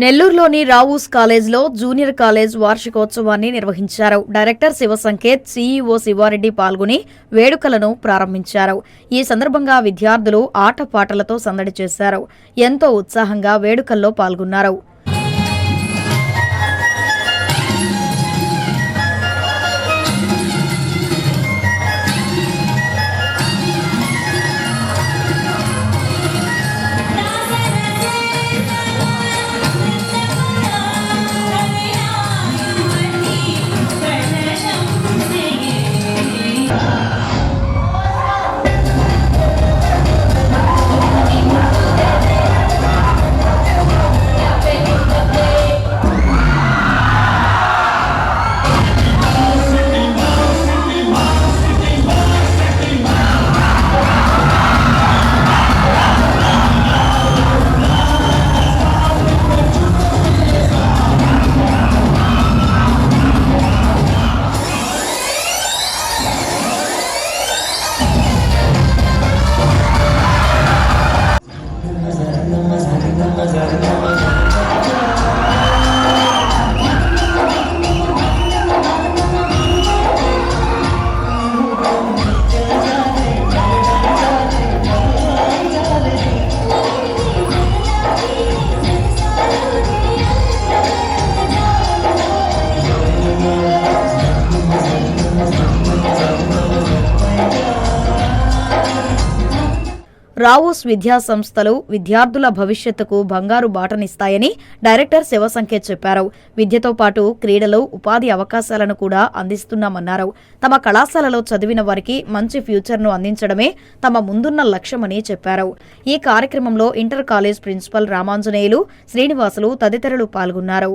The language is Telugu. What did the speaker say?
నెల్లూరులోని రావూస్ కాలేజ్లో జూనియర్ కాలేజ్ వార్షికోత్సవాన్ని నిర్వహించారు. డైరెక్టర్ శివసంకేత్, సీఈఓ శివారెడ్డి పాల్గొని వేడుకలను ప్రారంభించారు. ఈ సందర్భంగా విద్యార్థులు ఆటపాటలతో సందడి చేశారు. ఎంతో ఉత్సాహంగా వేడుకల్లో పాల్గొన్నారు. రావూస్ విద్యా సంస్థలు విద్యార్థుల భవిష్యత్తుకు బంగారు బాటనిస్తాయని డైరెక్టర్ శివసంకేత్ చెప్పారు. విద్యతో పాటు క్రీడలు, ఉపాధి అవకాశాలను కూడా అందిస్తున్నామన్నారు. తమ కళాశాలలో చదివిన వారికి మంచి ఫ్యూచర్ను అందించడమే తమ ముందున్న లక్ష్యమని చెప్పారు. ఈ కార్యక్రమంలో inter college principal Ramanjaneyulu, Srinivasulu తదితరులు పాల్గొన్నారు.